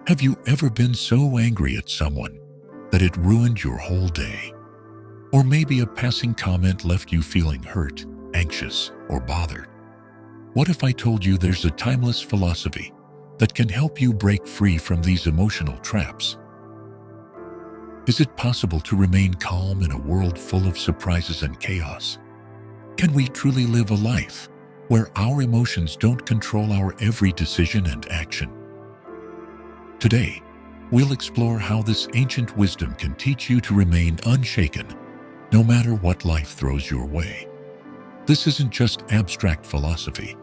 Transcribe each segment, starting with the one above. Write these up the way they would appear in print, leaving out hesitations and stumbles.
Have you ever been so angry at someone that it ruined your whole day? Or maybe a passing comment left you feeling hurt, anxious, or bothered? What if I told you there's a timeless philosophy that can help you break free from these emotional traps? Is it possible to remain calm in a world full of surprises and chaos? Can we truly live a life where our emotions don't control our every decision and action? Today, we'll explore how this ancient wisdom can teach you to remain unshaken no matter what life throws your way. This isn't just abstract philosophy.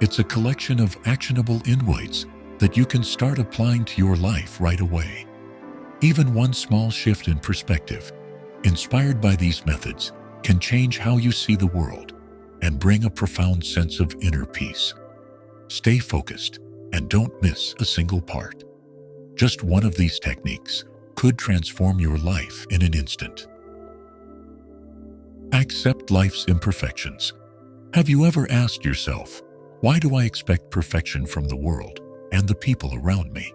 It's a collection of actionable insights that you can start applying to your life right away. Even one small shift in perspective, inspired by these methods, can change how you see the world and bring a profound sense of inner peace. Stay focused and don't miss a single part. Just one of these techniques could transform your life in an instant. Accept life's imperfections. Have you ever asked yourself, why do I expect perfection from the world and the people around me?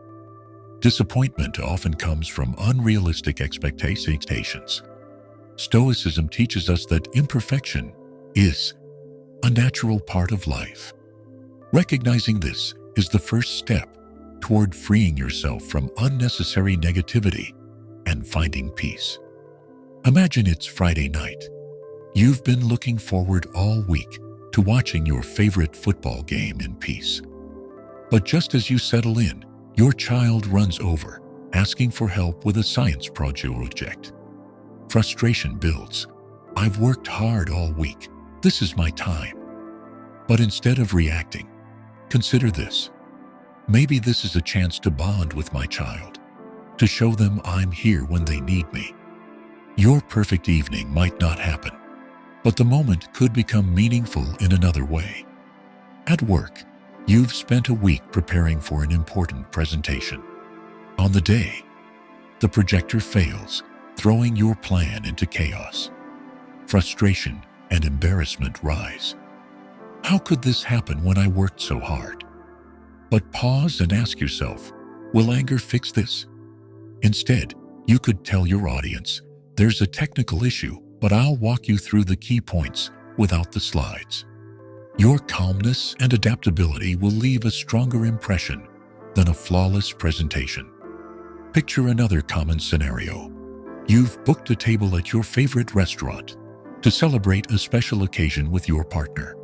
Disappointment often comes from unrealistic expectations. Stoicism teaches us that imperfection is a natural part of life. Recognizing this is the first step toward freeing yourself from unnecessary negativity and finding peace. Imagine it's Friday night. You've been looking forward all week to watching your favorite football game in peace. But just as you settle in, your child runs over, asking for help with a science project. Frustration builds. I've worked hard all week. This is my time. But instead of reacting, consider this. Maybe this is a chance to bond with my child, to show them I'm here when they need me. Your perfect evening might not happen, but the moment could become meaningful in another way. At work, you've spent a week preparing for an important presentation. On the day, the projector fails, throwing your plan into chaos. Frustration and embarrassment rise. How could this happen when I worked so hard? But pause and ask yourself, will anger fix this? Instead, you could tell your audience, there's a technical issue, but I'll walk you through the key points without the slides. Your calmness and adaptability will leave a stronger impression than a flawless presentation. Picture another common scenario. You've booked a table at your favorite restaurant to celebrate a special occasion with your partner.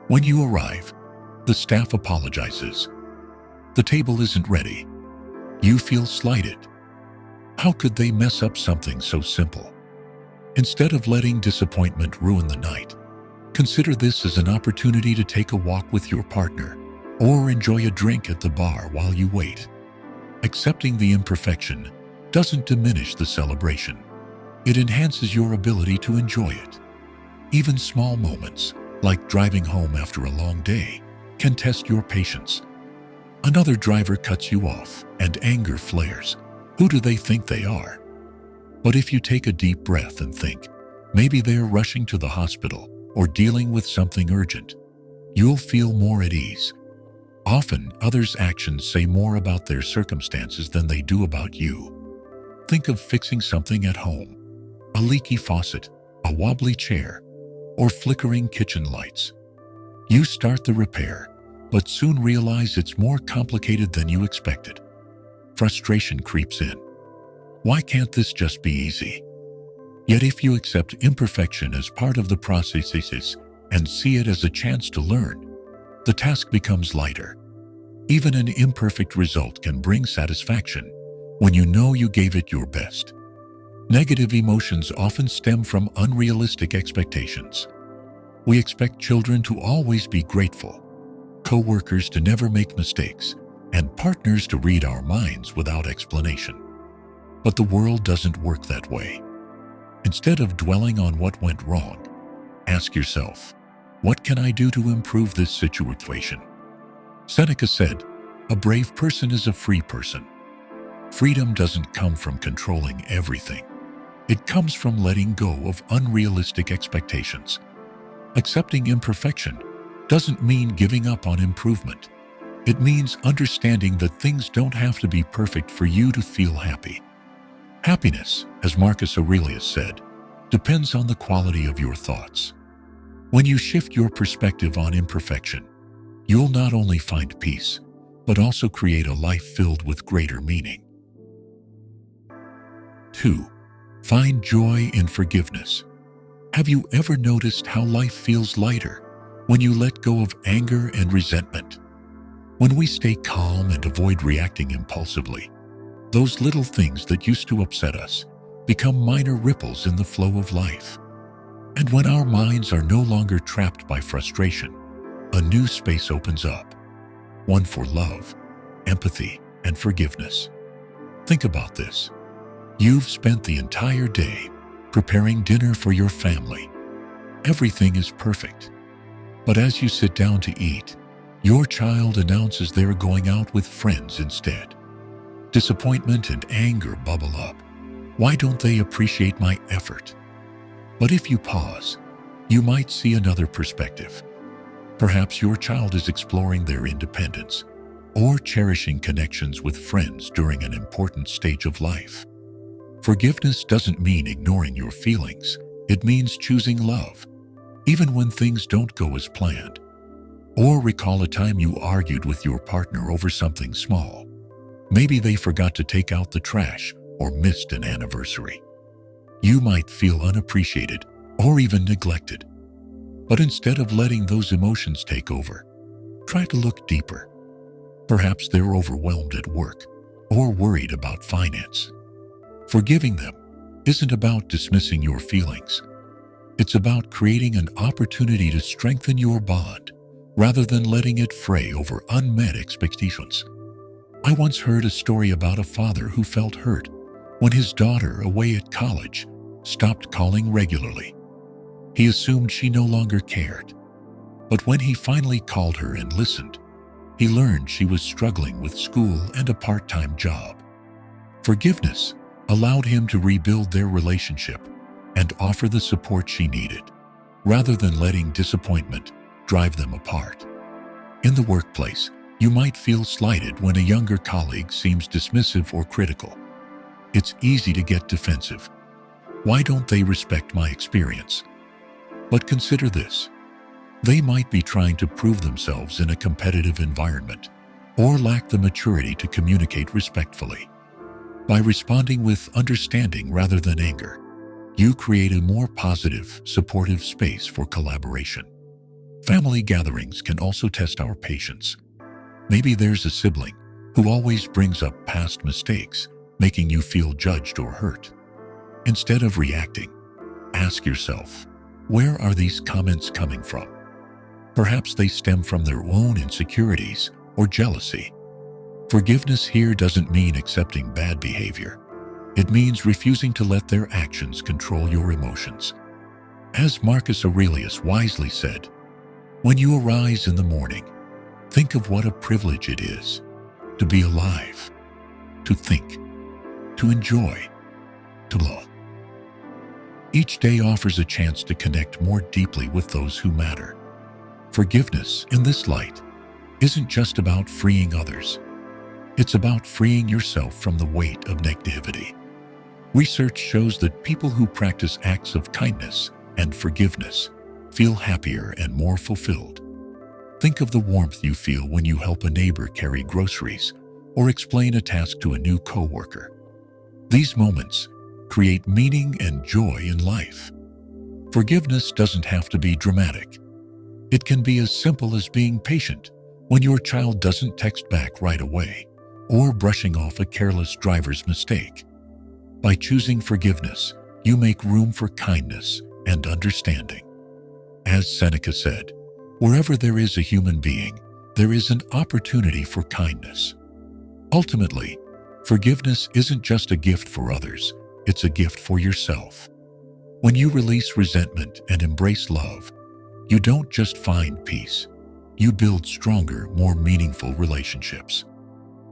When you arrive, the staff apologizes. The table isn't ready. You feel slighted. How could they mess up something so simple? Instead of letting disappointment ruin the night, consider this as an opportunity to take a walk with your partner or enjoy a drink at the bar while you wait. Accepting the imperfection doesn't diminish the celebration. It enhances your ability to enjoy it. Even small moments, like driving home after a long day, can test your patience. Another driver cuts you off and anger flares. Who do they think they are? But if you take a deep breath and think, maybe they're rushing to the hospital or dealing with something urgent, you'll feel more at ease. Often, others' actions say more about their circumstances than they do about you. Think of fixing something at home: a leaky faucet, a wobbly chair, or flickering kitchen lights. You start the repair, but soon realize it's more complicated than you expected. Frustration creeps in. Why can't this just be easy? Yet if you accept imperfection as part of the process and see it as a chance to learn, the task becomes lighter. Even an imperfect result can bring satisfaction when you know you gave it your best. Negative emotions often stem from unrealistic expectations. We expect children to always be grateful, co-workers to never make mistakes, and partners to read our minds without explanation. But the world doesn't work that way. Instead of dwelling on what went wrong, ask yourself, what can I do to improve this situation? Seneca said, a brave person is a free person. Freedom doesn't come from controlling everything. It comes from letting go of unrealistic expectations. Accepting imperfection doesn't mean giving up on improvement. It means understanding that things don't have to be perfect for you to feel happy. Happiness, as Marcus Aurelius said, depends on the quality of your thoughts. When you shift your perspective on imperfection, you'll not only find peace, but also create a life filled with greater meaning. 2. Find joy in forgiveness. Have you ever noticed how life feels lighter when you let go of anger and resentment? When we stay calm and avoid reacting impulsively, those little things that used to upset us become minor ripples in the flow of life. And when our minds are no longer trapped by frustration, a new space opens up, one for love, empathy, and forgiveness. Think about this. You've spent the entire day preparing dinner for your family. Everything is perfect. But as you sit down to eat, your child announces they're going out with friends instead. Disappointment and anger bubble up. Why don't they appreciate my effort? But if you pause, you might see another perspective. Perhaps your child is exploring their independence or cherishing connections with friends during an important stage of life. Forgiveness doesn't mean ignoring your feelings. It means choosing love, even when things don't go as planned. Or recall a time you argued with your partner over something small. Maybe they forgot to take out the trash or missed an anniversary. You might feel unappreciated or even neglected. But instead of letting those emotions take over, try to look deeper. Perhaps they're overwhelmed at work or worried about finance. Forgiving them isn't about dismissing your feelings. It's about creating an opportunity to strengthen your bond rather than letting it fray over unmet expectations. I once heard a story about a father who felt hurt when his daughter, away at college, stopped calling regularly. He assumed she no longer cared. But when he finally called her and listened, he learned she was struggling with school and a part-time job. Forgiveness allowed him to rebuild their relationship and offer the support she needed, rather than letting disappointment drive them apart. In the workplace, you might feel slighted when a younger colleague seems dismissive or critical. It's easy to get defensive. Why don't they respect my experience? But consider this. They might be trying to prove themselves in a competitive environment or lack the maturity to communicate respectfully. By responding with understanding rather than anger, you create a more positive, supportive space for collaboration. Family gatherings can also test our patience. Maybe there's a sibling who always brings up past mistakes, making you feel judged or hurt. Instead of reacting, ask yourself, where are these comments coming from? Perhaps they stem from their own insecurities or jealousy. Forgiveness here doesn't mean accepting bad behavior. It means refusing to let their actions control your emotions. As Marcus Aurelius wisely said, when you arise in the morning, think of what a privilege it is to be alive, to think, to enjoy, to love. Each day offers a chance to connect more deeply with those who matter. Forgiveness, in this light, isn't just about freeing others. It's about freeing yourself from the weight of negativity. Research shows that people who practice acts of kindness and forgiveness feel happier and more fulfilled. Think of the warmth you feel when you help a neighbor carry groceries or explain a task to a new coworker. These moments create meaning and joy in life. Forgiveness doesn't have to be dramatic. It can be as simple as being patient when your child doesn't text back right away, or brushing off a careless driver's mistake. By choosing forgiveness, you make room for kindness and understanding. As Seneca said, wherever there is a human being, there is an opportunity for kindness. Ultimately, forgiveness isn't just a gift for others, it's a gift for yourself. When you release resentment and embrace love, you don't just find peace, you build stronger, more meaningful relationships.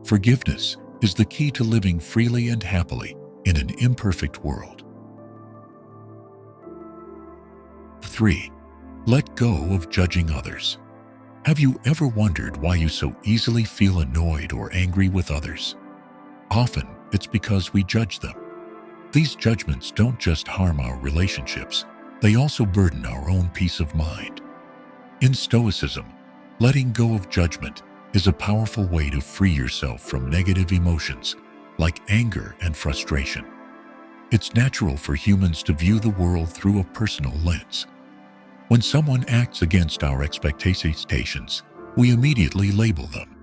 Forgiveness is the key to living freely and happily in an imperfect world. 3. Let go of judging others. Have you ever wondered why you so easily feel annoyed or angry with others? Often, it's because we judge them. These judgments don't just harm our relationships, they also burden our own peace of mind. In Stoicism, letting go of judgment is a powerful way to free yourself from negative emotions like anger and frustration. It's natural for humans to view the world through a personal lens. When someone acts against our expectations, we immediately label them.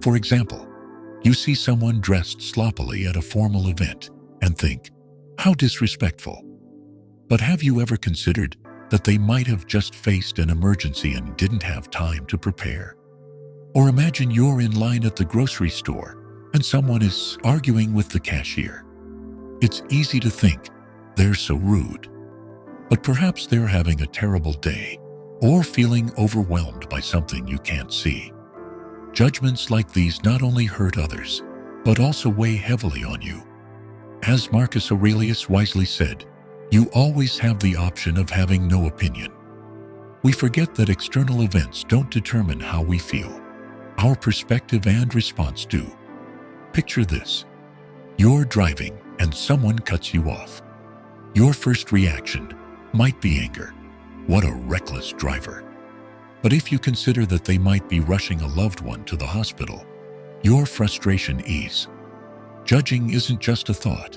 For example, you see someone dressed sloppily at a formal event and think, "How disrespectful." But have you ever considered that they might have just faced an emergency and didn't have time to prepare? Or imagine you're in line at the grocery store and someone is arguing with the cashier. It's easy to think, "They're so rude." But perhaps they're having a terrible day or feeling overwhelmed by something you can't see. Judgments like these not only hurt others, but also weigh heavily on you. As Marcus Aurelius wisely said, you always have the option of having no opinion. We forget that external events don't determine how we feel. Our perspective and response do. Picture this. You're driving and someone cuts you off. Your first reaction might be anger. What a reckless driver. But if you consider that they might be rushing a loved one to the hospital, your frustration eases. Judging isn't just a thought.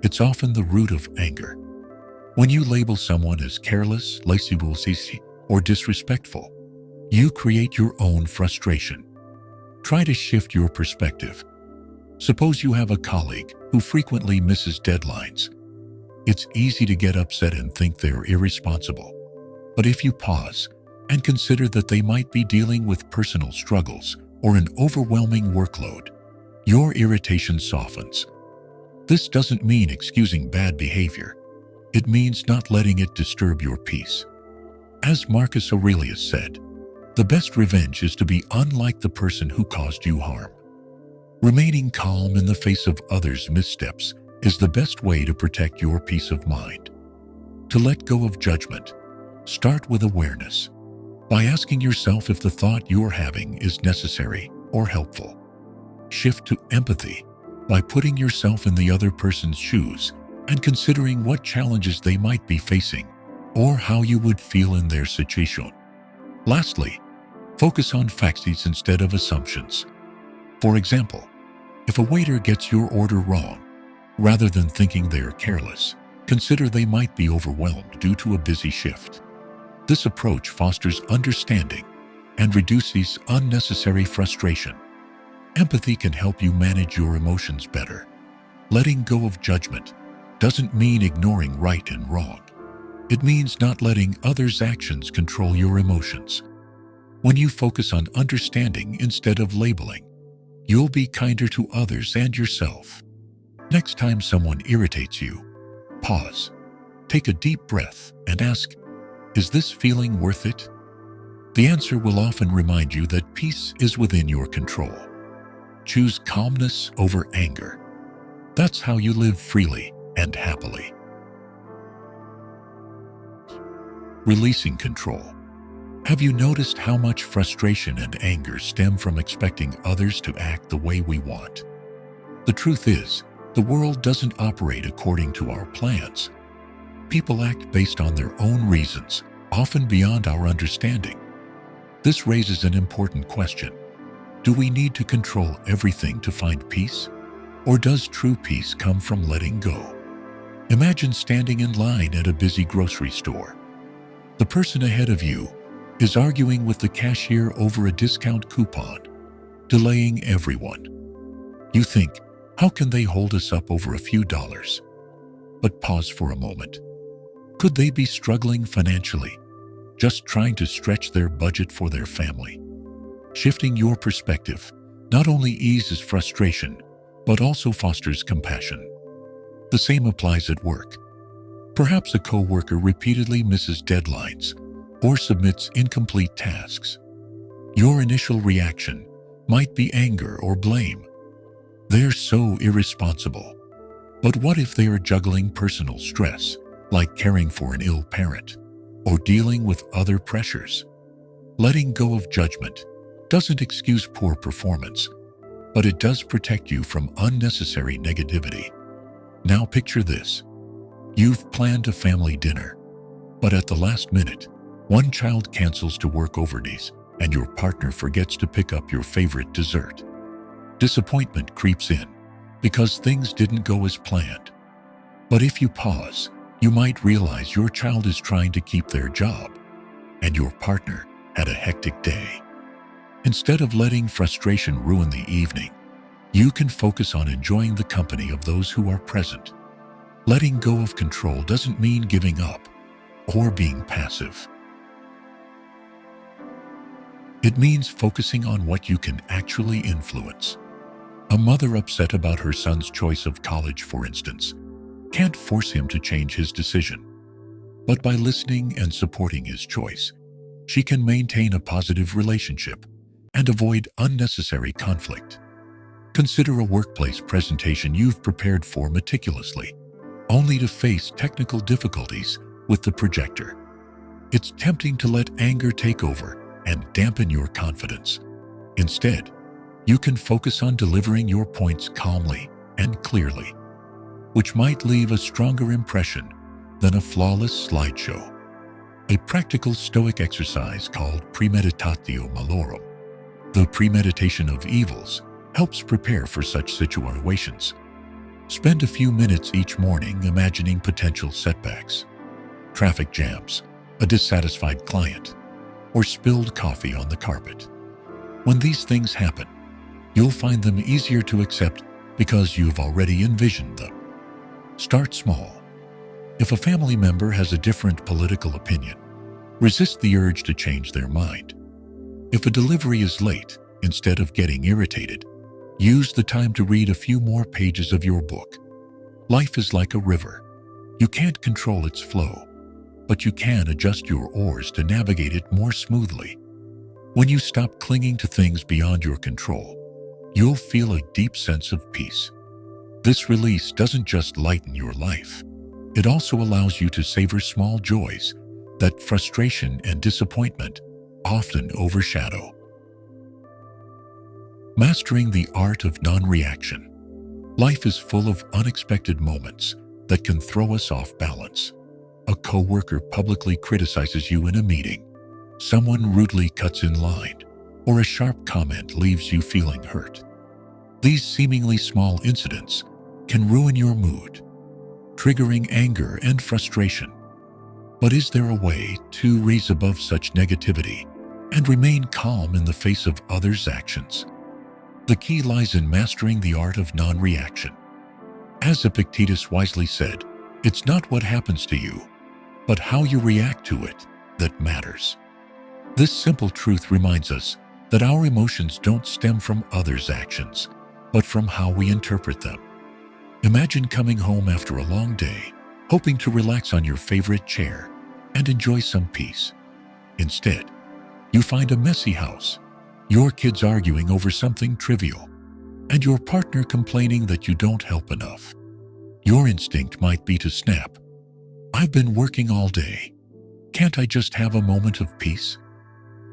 It's often the root of anger. When you label someone as careless, lazy, or disrespectful, you create your own frustration. Try to shift your perspective. Suppose you have a colleague who frequently misses deadlines. It's easy to get upset and think they're irresponsible. But if you pause and consider that they might be dealing with personal struggles or an overwhelming workload, your irritation softens. This doesn't mean excusing bad behavior. It means not letting it disturb your peace. As Marcus Aurelius said, the best revenge is to be unlike the person who caused you harm. Remaining calm in the face of others' missteps is the best way to protect your peace of mind. To let go of judgment, start with awareness, by asking yourself if the thought you're having is necessary or helpful. Shift to empathy by putting yourself in the other person's shoes and considering what challenges they might be facing or how you would feel in their situation. Lastly, focus on facts instead of assumptions. For example, if a waiter gets your order wrong, rather than thinking they are careless, consider they might be overwhelmed due to a busy shift. This approach fosters understanding and reduces unnecessary frustration. Empathy can help you manage your emotions better. Letting go of judgment doesn't mean ignoring right and wrong. It means not letting others' actions control your emotions. When you focus on understanding instead of labeling, you'll be kinder to others and yourself. Next time someone irritates you, pause, take a deep breath, and ask, "Is this feeling worth it?" The answer will often remind you that peace is within your control. Choose calmness over anger. That's how you live freely and happily. Releasing control. Have you noticed how much frustration and anger stem from expecting others to act the way we want? The truth is, the world doesn't operate according to our plans. People act based on their own reasons, often beyond our understanding. This raises an important question. Do we need to control everything to find peace? Or does true peace come from letting go? Imagine standing in line at a busy grocery store. The person ahead of you is arguing with the cashier over a discount coupon, delaying everyone. You think, how can they hold us up over a few dollars? But pause for a moment. Could they be struggling financially, just trying to stretch their budget for their family? Shifting your perspective not only eases frustration, but also fosters compassion. The same applies at work. Perhaps a coworker repeatedly misses deadlines or submits incomplete tasks. Your initial reaction might be anger or blame. They're so irresponsible. But what if they are juggling personal stress, like caring for an ill parent or dealing with other pressures? Letting go of judgment doesn't excuse poor performance, but it does protect you from unnecessary negativity. Now picture this. You've planned a family dinner, but at the last minute, one child cancels to work overnight and your partner forgets to pick up your favorite dessert. Disappointment creeps in because things didn't go as planned. But if you pause, you might realize your child is trying to keep their job and your partner had a hectic day. Instead of letting frustration ruin the evening, you can focus on enjoying the company of those who are present. Letting go of control doesn't mean giving up or being passive. It means focusing on what you can actually influence. A mother upset about her son's choice of college, for instance, can't force him to change his decision. But by listening and supporting his choice, she can maintain a positive relationship and avoid unnecessary conflict. Consider a workplace presentation you've prepared for meticulously, only to face technical difficulties with the projector. It's tempting to let anger take over and dampen your confidence. Instead, you can focus on delivering your points calmly and clearly, which might leave a stronger impression than a flawless slideshow. A practical Stoic exercise called premeditatio malorum, the premeditation of evils, helps prepare for such situations. Spend a few minutes each morning imagining potential setbacks, traffic jams, a dissatisfied client, or spilled coffee on the carpet. When these things happen, you'll find them easier to accept because you've already envisioned them. Start small. If a family member has a different political opinion, resist the urge to change their mind. If a delivery is late, instead of getting irritated, use the time to read a few more pages of your book. Life is like a river. You can't control its flow, but you can adjust your oars to navigate it more smoothly. When you stop clinging to things beyond your control, you'll feel a deep sense of peace. This release doesn't just lighten your life. It also allows you to savor small joys that frustration and disappointment often overshadow. Mastering the art of non-reaction. Life is full of unexpected moments that can throw us off balance. A coworker publicly criticizes you in a meeting, someone rudely cuts in line, or a sharp comment leaves you feeling hurt. These seemingly small incidents can ruin your mood, triggering anger and frustration. But is there a way to rise above such negativity and remain calm in the face of others' actions? The key lies in mastering the art of non-reaction. As Epictetus wisely said, it's not what happens to you, but how you react to it that matters. This simple truth reminds us that our emotions don't stem from others' actions, but from how we interpret them. Imagine coming home after a long day, hoping to relax on your favorite chair and enjoy some peace. Instead, you find a messy house, your kids arguing over something trivial, and your partner complaining that you don't help enough. Your instinct might be to snap, "I've been working all day. Can't I just have a moment of peace?"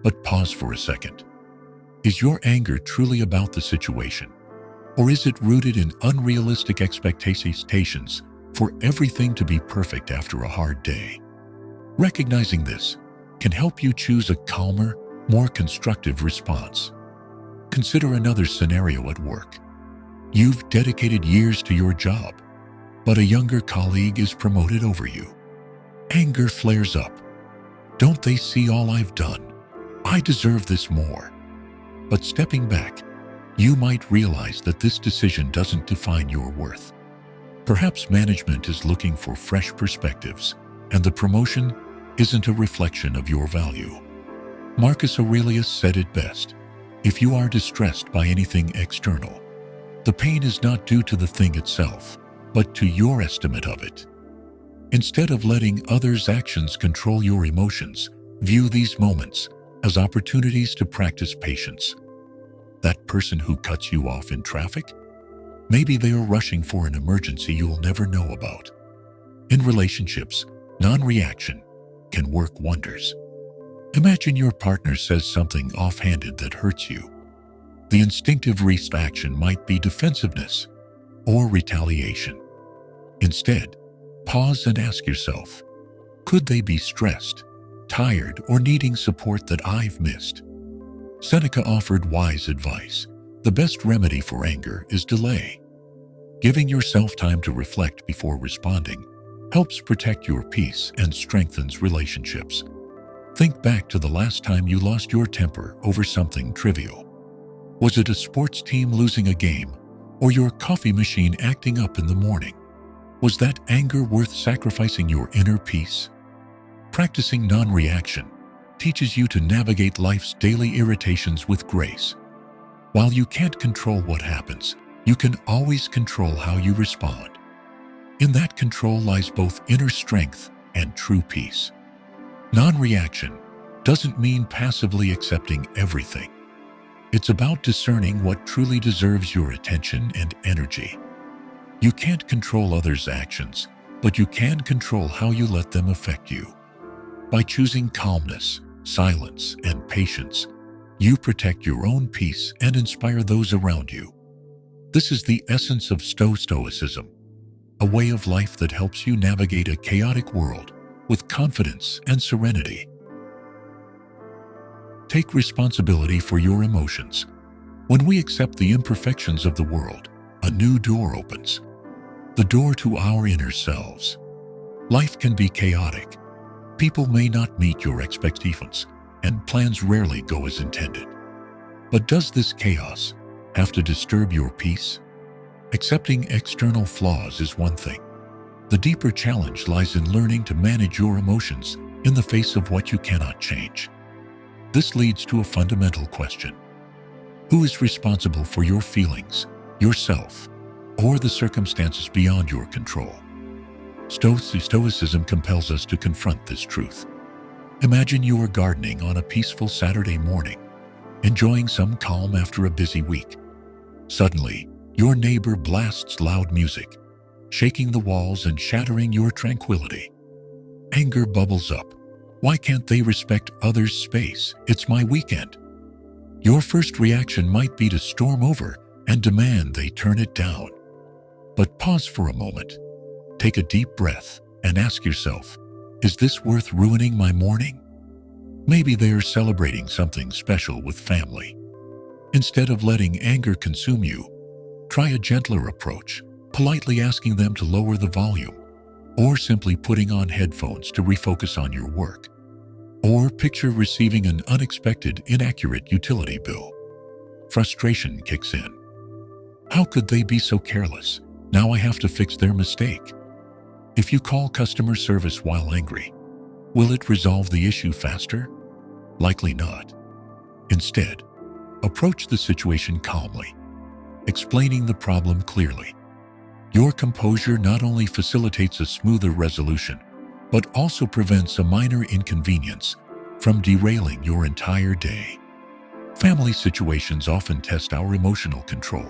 But pause for a second. Is your anger truly about the situation? Or is it rooted in unrealistic expectations for everything to be perfect after a hard day? Recognizing this can help you choose a calmer, more constructive response. Consider another scenario at work. You've dedicated years to your job, but a younger colleague is promoted over you. Anger flares up. "Don't they see all I've done? I deserve this more." But stepping back, you might realize that this decision doesn't define your worth. Perhaps management is looking for fresh perspectives, and the promotion isn't a reflection of your value. Marcus Aurelius said it best: if you are distressed by anything external, the pain is not due to the thing itself, but to your estimate of it. Instead of letting others' actions control your emotions, view these moments as opportunities to practice patience. That person who cuts you off in traffic? Maybe they are rushing for an emergency you'll never know about. In relationships, non-reaction can work wonders. Imagine your partner says something offhanded that hurts you. The instinctive reaction might be defensiveness or retaliation. Instead, pause and ask yourself, could they be stressed, tired, or needing support that I've missed? Seneca offered wise advice. The best remedy for anger is delay. Giving yourself time to reflect before responding helps protect your peace and strengthens relationships. Think back to the last time you lost your temper over something trivial. Was it a sports team losing a game, or your coffee machine acting up in the morning? Was that anger worth sacrificing your inner peace? Practicing non-reaction teaches you to navigate life's daily irritations with grace. While you can't control what happens, you can always control how you respond. In that control lies both inner strength and true peace. Non-reaction doesn't mean passively accepting everything. It's about discerning what truly deserves your attention and energy. You can't control others' actions, but you can control how you let them affect you. By choosing calmness, silence, and patience, you protect your own peace and inspire those around you. This is the essence of Stoicism, a way of life that helps you navigate a chaotic world with confidence and serenity. Take responsibility for your emotions. When we accept the imperfections of the world, a new door opens. The door to our inner selves. Life can be chaotic. People may not meet your expectations, and plans rarely go as intended. But does this chaos have to disturb your peace? Accepting external flaws is one thing. The deeper challenge lies in learning to manage your emotions in the face of what you cannot change. This leads to a fundamental question. Who is responsible for your feelings, yourself, or the circumstances beyond your control? Stoicism compels us to confront this truth. Imagine you are gardening on a peaceful Saturday morning, enjoying some calm after a busy week. Suddenly, your neighbor blasts loud music, shaking the walls and shattering your tranquility. Anger bubbles up. Why can't they respect others' space? It's my weekend. Your first reaction might be to storm over and demand they turn it down. But pause for a moment. Take a deep breath and ask yourself, is this worth ruining my morning? Maybe they are celebrating something special with family. Instead of letting anger consume you, try a gentler approach, politely asking them to lower the volume, or simply putting on headphones to refocus on your work. Or picture receiving an unexpected, inaccurate utility bill. Frustration kicks in. How could they be so careless? Now I have to fix their mistake. If you call customer service while angry, will it resolve the issue faster? Likely not. Instead, approach the situation calmly, explaining the problem clearly. Your composure not only facilitates a smoother resolution, but also prevents a minor inconvenience from derailing your entire day. Family situations often test our emotional control.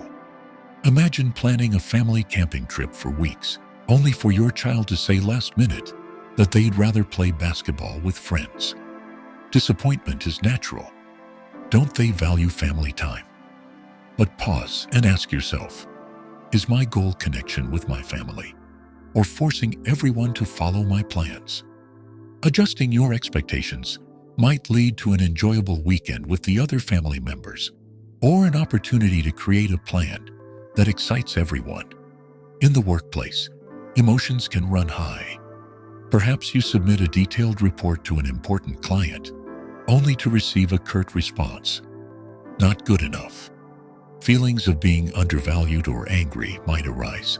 Imagine planning a family camping trip for weeks, only for your child to say last minute that they'd rather play basketball with friends. Disappointment is natural. Don't they value family time? But pause and ask yourself, is my goal connection with my family, or forcing everyone to follow my plans? Adjusting your expectations might lead to an enjoyable weekend with the other family members, or an opportunity to create a plan that excites everyone. In the workplace, emotions can run high. Perhaps you submit a detailed report to an important client, only to receive a curt response. Not good enough. Feelings of being undervalued or angry might arise.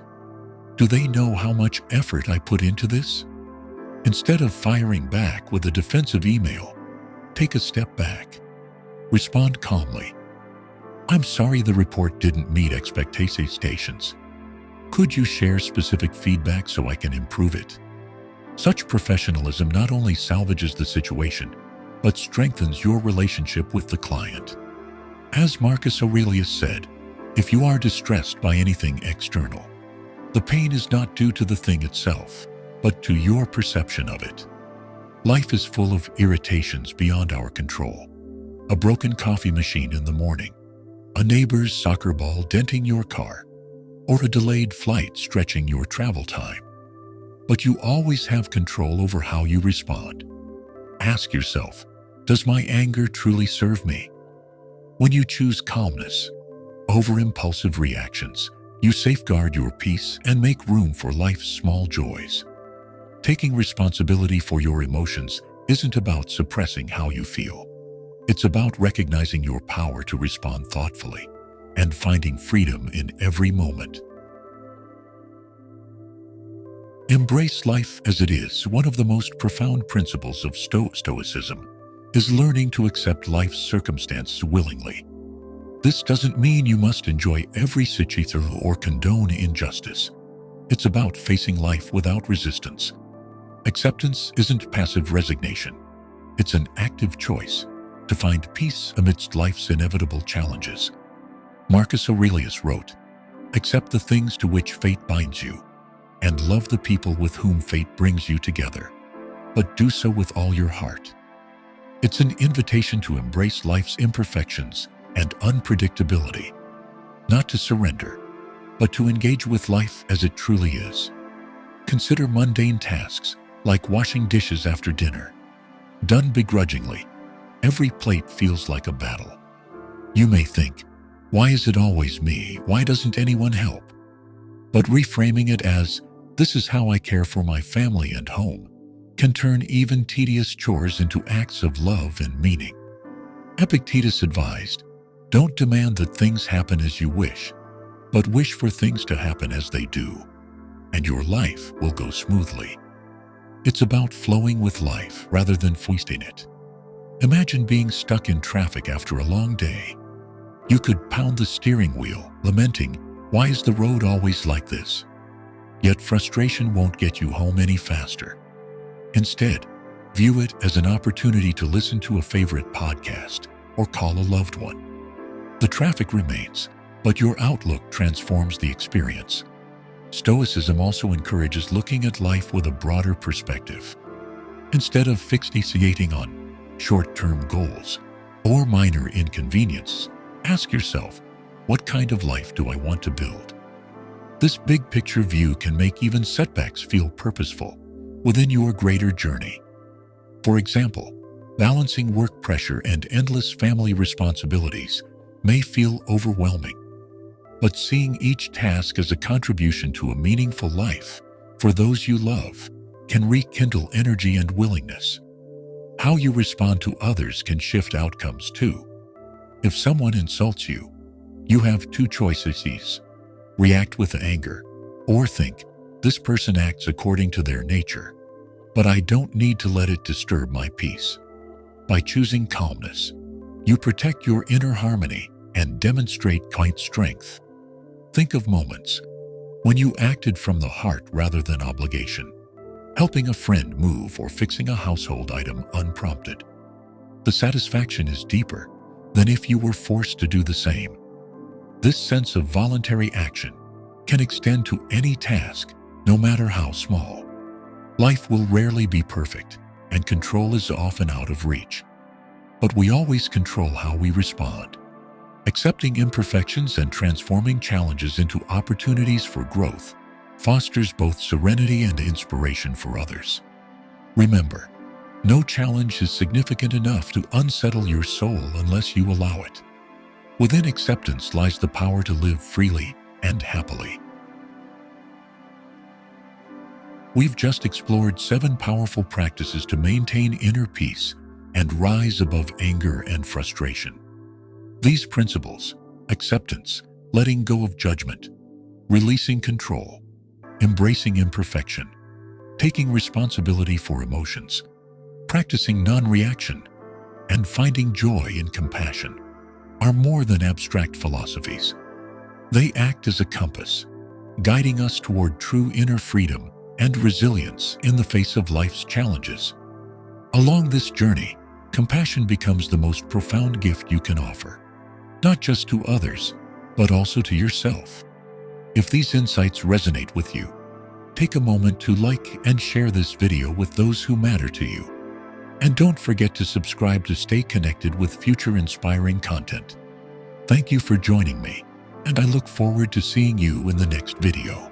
Do they know how much effort I put into this? Instead of firing back with a defensive email, take a step back. Respond calmly. I'm sorry the report didn't meet expectations. Could you share specific feedback so I can improve it? Such professionalism not only salvages the situation, but strengthens your relationship with the client. As Marcus Aurelius said, if you are distressed by anything external, the pain is not due to the thing itself, but to your perception of it. Life is full of irritations beyond our control. A broken coffee machine in the morning, a neighbor's soccer ball denting your car, or a delayed flight stretching your travel time. But you always have control over how you respond. Ask yourself, does my anger truly serve me? When you choose calmness over impulsive reactions, you safeguard your peace and make room for life's small joys. Taking responsibility for your emotions isn't about suppressing how you feel. It's about recognizing your power to respond thoughtfully and finding freedom in every moment. Embrace life as it is. One of the most profound principles of Stoicism is learning to accept life's circumstances willingly. This doesn't mean you must enjoy every situation or condone injustice. It's about facing life without resistance. Acceptance isn't passive resignation. It's an active choice to find peace amidst life's inevitable challenges. Marcus Aurelius wrote, "Accept the things to which fate binds you, and love the people with whom fate brings you together, but do so with all your heart." It's an invitation to embrace life's imperfections and unpredictability, not to surrender, but to engage with life as it truly is. Consider mundane tasks like washing dishes after dinner. Done begrudgingly, every plate feels like a battle. You may think, why is it always me? Why doesn't anyone help? But reframing it as, this is how I care for my family and home, can turn even tedious chores into acts of love and meaning. Epictetus advised, don't demand that things happen as you wish, but wish for things to happen as they do, and your life will go smoothly. It's about flowing with life rather than feasting it. Imagine being stuck in traffic after a long day. You could pound the steering wheel, lamenting, why is the road always like this? Yet frustration won't get you home any faster. Instead, view it as an opportunity to listen to a favorite podcast or call a loved one. The traffic remains, but your outlook transforms the experience. Stoicism also encourages looking at life with a broader perspective. Instead of fixating on short-term goals or minor inconveniences, ask yourself, what kind of life do I want to build? This big-picture view can make even setbacks feel purposeful within your greater journey. For example, balancing work pressure and endless family responsibilities may feel overwhelming, but seeing each task as a contribution to a meaningful life for those you love can rekindle energy and willingness. How you respond to others can shift outcomes too. If someone insults you, you have two choices: react with anger, or think, this person acts according to their nature, but I don't need to let it disturb my peace. By choosing calmness, you protect your inner harmony and demonstrate quiet strength. Think of moments when you acted from the heart rather than obligation, helping a friend move or fixing a household item unprompted. The satisfaction is deeper than if you were forced to do the same. This sense of voluntary action can extend to any task, no matter how small. Life will rarely be perfect, and control is often out of reach. But we always control how we respond. Accepting imperfections and transforming challenges into opportunities for growth fosters both serenity and inspiration for others. Remember, no challenge is significant enough to unsettle your soul unless you allow it. Within acceptance lies the power to live freely and happily. We've just explored 7 powerful practices to maintain inner peace and rise above anger and frustration. These principles, acceptance, letting go of judgment, releasing control, embracing imperfection, taking responsibility for emotions, practicing non-reaction, and finding joy in compassion, are more than abstract philosophies. They act as a compass, guiding us toward true inner freedom and resilience in the face of life's challenges. Along this journey, compassion becomes the most profound gift you can offer, not just to others, but also to yourself. If these insights resonate with you, take a moment to like and share this video with those who matter to you. And don't forget to subscribe to stay connected with future inspiring content. Thank you for joining me, and I look forward to seeing you in the next video.